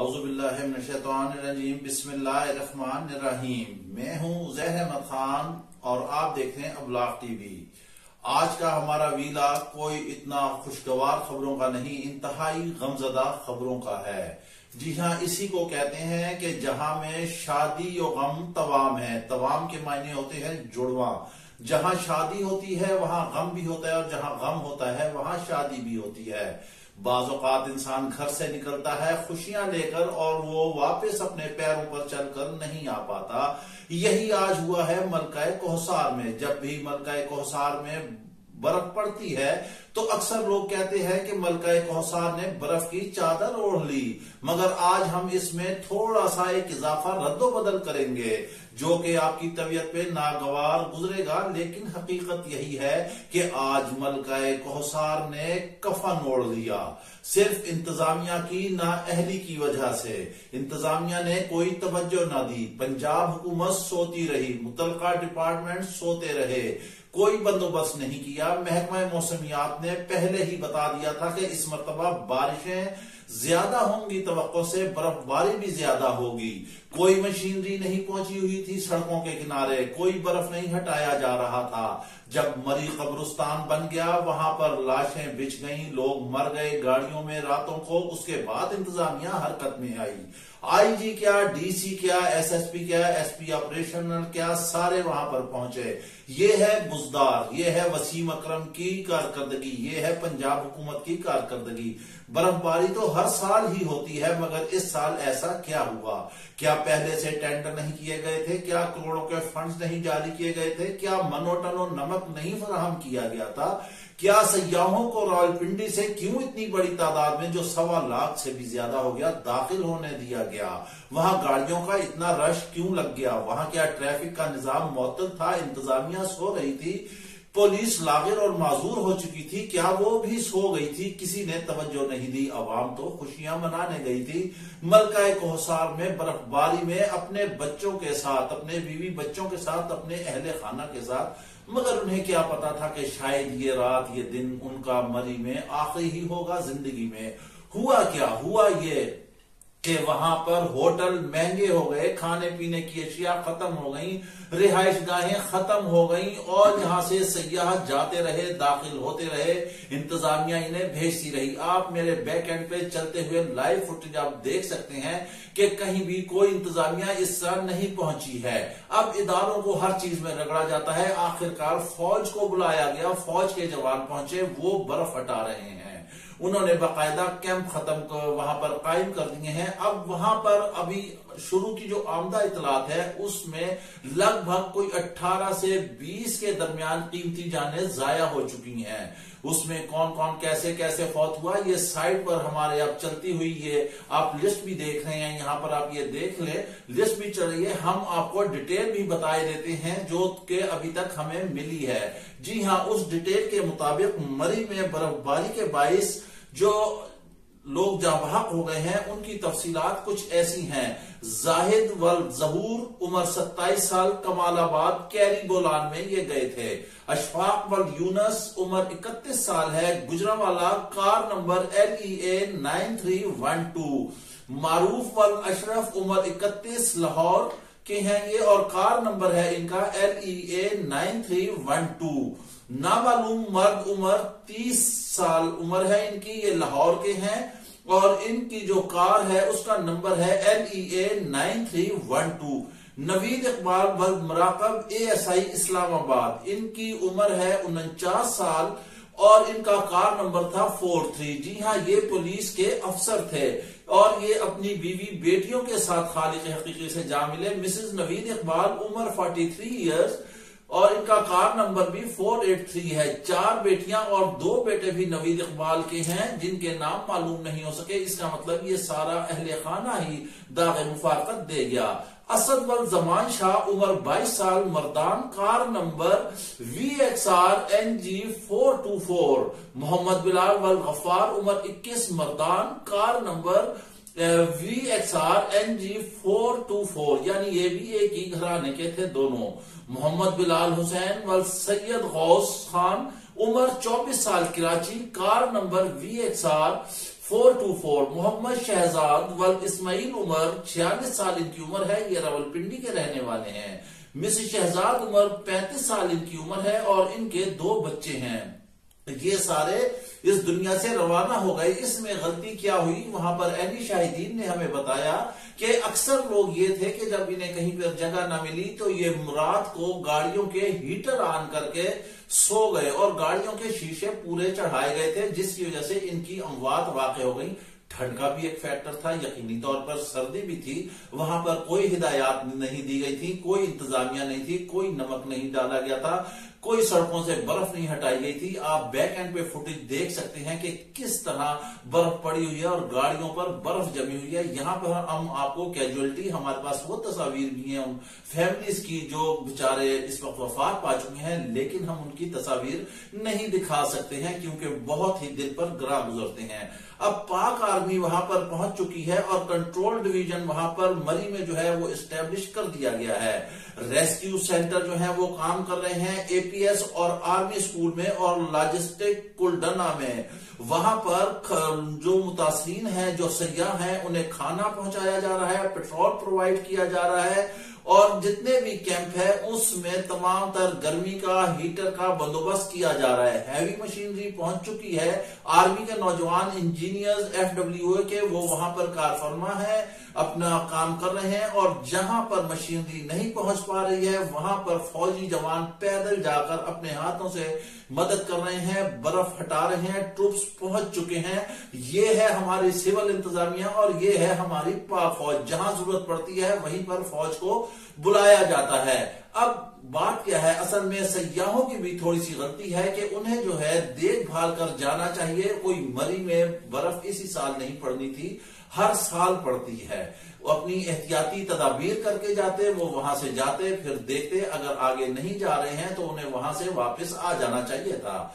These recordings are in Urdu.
اعوذ باللہ من الشیطان الرجیم بسم اللہ الرحمن الرحیم۔ میں ہوں عزیر احمد خان اور آپ دیکھ رہے ہیں ابلاغ ٹی وی۔ آج کا ہمارا ویلا کوئی اتنا خوشگوار خبروں کا نہیں، انتہائی غمزدہ خبروں کا ہے۔ جی ہاں، اسی کو کہتے ہیں کہ جہاں میں شادی و غم توام ہے۔ توام کے معنی ہوتے ہیں جڑواں۔ جہاں شادی ہوتی ہے وہاں غم بھی ہوتا ہے، اور جہاں غم ہوتا ہے وہاں شادی بھی ہوتی ہے۔ بعض اوقات انسان گھر سے نکلتا ہے خوشیاں لے کر اور وہ واپس اپنے پیروں پر چل کر نہیں آ پاتا۔ یہی آج ہوا ہے ملکہ کوہسار میں۔ جب بھی ملکہ کوہسار میں برف پڑتی ہے تو اکثر لوگ کہتے ہیں کہ ملکہ کوہسار نے برف کی چادر اوڑھ لی، مگر آج ہم اس میں تھوڑا سا ایک اضافہ رد و بدل کریں گے جو کہ آپ کی طبیعت پہ ناگوار گزرے گا، لیکن حقیقت یہی ہے کہ آج ملکہ کوہسار نے کفن اوڑھ لیا، صرف انتظامیہ کی نااہلی کی وجہ سے۔ انتظامیہ نے کوئی توجہ نہ دی، پنجاب حکومت سوتی رہی، متعلقہ ڈپارٹمنٹ سوتے رہے، کوئی بندوبست نہیں کیا۔ محکمہ موسمیات نے پہلے ہی بتا دیا تھا کہ اس مرتبہ بارشیں زیادہ ہوں گی، توقع سے برف باری بھی زیادہ ہوگی۔ کوئی مشینری نہیں پہنچی ہوئی تھی سڑکوں کے کنارے، کوئی برف نہیں ہٹایا جا رہا تھا۔ جب مری قبرستان بن گیا، وہاں پر لاشیں بچھ گئیں، لوگ مر گئے گاڑیوں میں راتوں کو۔ اس کے بعد انتظامیہ حرکت میں آئی، آئی جی کیا، ڈی سی کیا، ایس ایس پی کیا، ایس پی آپریشنل کیا، سارے وہاں پر پہنچے۔ یہ ہے بزدار، یہ ہے وسیم اکرم کی کارکردگی، یہ ہے پنجاب حکومت کی کارکردگی۔ برف باری تو ہر سال ہی ہوتی ہے، مگر اس سال ایسا کیا ہوا؟ کیا پہلے سے ٹینڈر نہیں کیے گئے تھے؟ کیا کروڑوں کے فنڈز نہیں جاری کیے گئے تھے؟ کیا منو ٹنو نمک نہیں فراہم کیا گیا تھا؟ کیا سیاحوں کو راولپنڈی سے کیوں اتنی بڑی تعداد میں، جو 1.25 لاکھ سے بھی زیادہ ہو گیا، داخل ہونے دیا گیا؟ وہاں گاڑیوں کا اتنا رش کیوں لگ گیا؟ وہاں کیا ٹریفک کا نظام معطل تھا؟ انتظامیہ سو رہی تھی، پولیس لاغر اور معذور ہو چکی تھی، کیا وہ بھی سو گئی تھی؟ کسی نے توجہ نہیں دی۔ عوام تو خوشیاں منانے گئی تھی ملکہ کوہسار میں، برف باری میں، اپنے بچوں کے ساتھ، اپنے بیوی بچوں کے ساتھ، اپنے اہل خانہ کے ساتھ، مگر انہیں کیا پتا تھا کہ شاید یہ رات، یہ دن ان کا مری میں آخری ہی ہوگا زندگی میں۔ ہوا کیا؟ ہوا یہ کہ وہاں پر ہوٹل مہنگے ہو گئے، کھانے پینے کی اشیاء ختم ہو گئیں، رہائش گاہیں ختم ہو گئیں، اور یہاں سے سیاح جاتے رہے، داخل ہوتے رہے، انتظامیہ انہیں بھیجتی رہی۔ آپ میرے بیک اینڈ پہ چلتے ہوئے لائیو فوٹیج آپ دیکھ سکتے ہیں کہ کہیں بھی کوئی انتظامیہ اس طرح نہیں پہنچی ہے۔ اب اداروں کو ہر چیز میں رگڑا جاتا ہے۔ آخرکار فوج کو بلایا گیا، فوج کے جوان پہنچے، وہ برف ہٹا رہے ہیں۔ انہوں نے باقاعدہ کیمپ وہاں پر قائم کر دیے ہیں۔ اب وہاں پر ابھی شروع کی جو آمدہ اطلاعات ہے اس میں لگ بھگ کوئی 18 سے 20 کے درمیان قیمتی جانیں ضائع ہو چکی ہیں۔ اس میں کون کون کیسے کیسے فوت ہوا، یہ سائٹ پر ہمارے اب چلتی ہوئی، یہ آپ لسٹ بھی دیکھ رہے ہیں، یہاں پر آپ یہ دیکھ لیں، لسٹ بھی چل رہی ہے۔ ہم آپ کو ڈیٹیل بھی بتائے دیتے ہیں جو کہ ابھی تک ہمیں ملی ہے۔ جی ہاں، اس ڈیٹیل کے مطابق مری میں برف باری کے باعث جو لوگ جاں بحق ہو گئے ہیں ان کی تفصیلات کچھ ایسی ہیں۔ زاہد والظہور عمر 27 سال، کمال آباد کیری بولان میں یہ گئے تھے۔ اشفاق والیونس عمر 31 سال ہے، گجرانوالہ، کار نمبر LEA 9312۔ معروف والاشرف عمر 31 لاہور کے ہیں یہ، اور کار نمبر ہے ان کا LEA 9312۔ نامعلوم مرد عمر 30 سال عمر ہے ان کی، یہ لاہور کے ہیں، اور ان کی جو کار ہے اس کا نمبر ہے LEA 9312۔ نوید اقبال مراقب ASI اسلام آباد، ان کی عمر ہے 49 سال، اور ان کا کار نمبر تھا 43۔ جی ہاں، یہ پولیس کے افسر تھے، اور یہ اپنی بیوی بیٹیوں کے ساتھ خالق حقیقی سے جا ملے۔ مسز نوید اقبال عمر 43 ایئرز، اور ان کا کار نمبر بھی 483 ہے۔ 4 بیٹیاں اور 2 بیٹے بھی نوید اقبال کے ہیں جن کے نام معلوم نہیں ہو سکے۔ اس کا مطلب یہ سارا اہل خانہ ہی داغ مفارقت دے گیا۔ اسد والزمان شاہ عمر 22 سال، مردان، کار نمبر VXR NG 424۔ محمد بلال والغفار عمر 21، مردان، کار نمبر VXR NG 424، یعنی یہ بھی ایک ہی گھرانے کے تھے دونوں۔ محمد بلال حسین والسید غوث خان عمر 24 سال، کراچی، کار نمبر VXR 424 محمد شہزاد ول اسماعیل عمر 46 سال ان کی عمر ہے، یہ راولپنڈی کے رہنے والے ہیں۔ مسز شہزاد عمر 35 سال ان کی عمر ہے اور ان کے 2 بچے ہیں۔ یہ سارے اس دنیا سے روانہ ہو گئے۔ اس میں غلطی کیا ہوئی، وہاں پر عینی شاہدین نے ہمیں بتایا کہ اکثر لوگ یہ تھے کہ جب انہیں کہیں پر جگہ نہ ملی تو یہ رات کو گاڑیوں کے ہیٹر آن کر کے سو گئے اور گاڑیوں کے شیشے پورے چڑھائے گئے تھے، جس کی وجہ سے ان کی اموات واقع ہو گئی۔ ٹھنڈ کا بھی ایک فیکٹر تھا، یقینی طور پر سردی بھی تھی، وہاں پر کوئی ہدایات نہیں دی گئی تھی، کوئی انتظامیہ نہیں تھی، کوئی نمک نہیں ڈالا گیا تھا، کوئی سڑکوں سے برف نہیں ہٹائی گئی تھی۔ آپ بیک اینڈ پہ فوٹیج دیکھ سکتے ہیں کہ کس طرح برف پڑی ہوئی ہے اور گاڑیوں پر برف جمی ہوئی ہے۔ یہاں پر ہم آپ کو کیجویلٹی، ہمارے پاس وہ تصاویر بھی ہیں ان فیملیز کی جو بیچارے اس وقت وفات پا چکے ہیں، لیکن ہم ان کی تصاویر نہیں دکھا سکتے ہیں کیونکہ بہت ہی دل پر گراں گزرتے ہیں۔ اب پاک آرمی وہاں پر پہنچ چکی ہے اور کنٹرول ڈویژن وہاں پر مری میں جو ہے وہ اسٹیبلش کر دیا گیا ہے۔ ریسکیو سینٹر جو ہے وہ کام کر رہے ہیں اے پی ایس اور آرمی اسکول میں اور لاجسٹک کلڈنا میں۔ وہاں پر جو متاثرین ہیں، جو سیاح ہیں، انہیں کھانا پہنچایا جا رہا ہے، پیٹرول پرووائڈ کیا جا رہا ہے اور جتنے بھی کیمپ ہے اس میں تمام تر گرمی کا ہیٹر کا بندوبست کیا جا رہا ہے۔ ہیوی مشینری پہنچ چکی ہے۔ آرمی کے نوجوان انجینئرز FWA کے وہ وہاں پر کار فرما ہے، اپنا کام کر رہے ہیں اور جہاں پر مشینری نہیں پہنچ پا رہی ہے وہاں پر فوجی جوان پیدل جا کر اپنے ہاتھوں سے مدد کر رہے ہیں، برف ہٹا رہے ہیں، ٹروپس پہنچ چکے ہیں۔ یہ ہے ہماری سول انتظامیہ اور یہ ہے ہماری پاک فوج۔ جہاں ضرورت پڑتی ہے وہیں پر فوج کو بلایا جاتا ہے۔ اب بات کیا ہے، اصل میں سیاحوں کی بھی تھوڑی سی غلطی ہے کہ انہیں جو ہے دیکھ بھال کر جانا چاہیے۔ کوئی مری میں برف اسی سال نہیں پڑنی تھی، ہر سال پڑتی ہے۔ وہ اپنی احتیاطی تدابیر کر کے جاتے، وہ وہاں سے جاتے پھر دیکھتے، اگر آگے نہیں جا رہے ہیں تو انہیں وہاں سے واپس آ جانا چاہیے تھا۔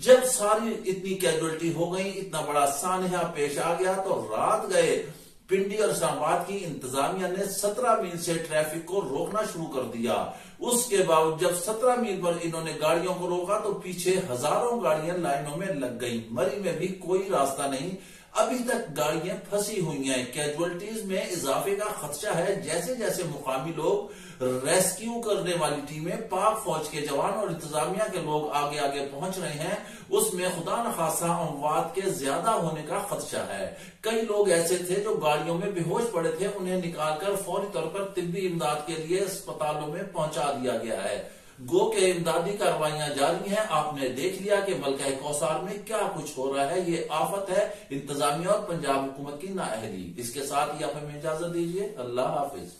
جب ساری اتنی کیجویلٹی ہو گئی، اتنا بڑا سانحہ پیش آ گیا تو رات گئے پنڈی اور اسلام آباد کی انتظامیہ نے 17 میل سے ٹریفک کو روکنا شروع کر دیا۔ اس کے بعد جب 17 میل پر انہوں نے گاڑیوں کو روکا تو پیچھے ہزاروں گاڑیاں لائنوں میں لگ گئیں۔ مری میں بھی کوئی راستہ نہیں، ابھی تک گاڑیاں پھنسی ہوئی ہیں۔ کیجویلٹیز میں اضافے کا خدشہ ہے۔ جیسے جیسے مقامی لوگ ریسکیو کرنے والی ٹیمیں، پاک فوج کے جوان اور انتظامیہ کے لوگ آگے آگے پہنچ رہے ہیں، اس میں خدا نخواستہ اموات کے زیادہ ہونے کا خدشہ ہے۔ کئی لوگ ایسے تھے جو گاڑیوں میں بے ہوش پڑے تھے، انہیں نکال کر فوری طور پر طبی امداد کے لیے اسپتالوں میں پہنچا دیا گیا ہے۔ گو کہ امدادی کارروائیاں جاری ہیں۔ آپ نے دیکھ لیا کہ ملکہ کوثر میں کیا کچھ ہو رہا ہے۔ یہ آفت ہے انتظامیہ اور پنجاب حکومت کی نااہلی۔ اس کے ساتھ ہی آپ ہمیں اجازت دیجیے۔ اللہ حافظ۔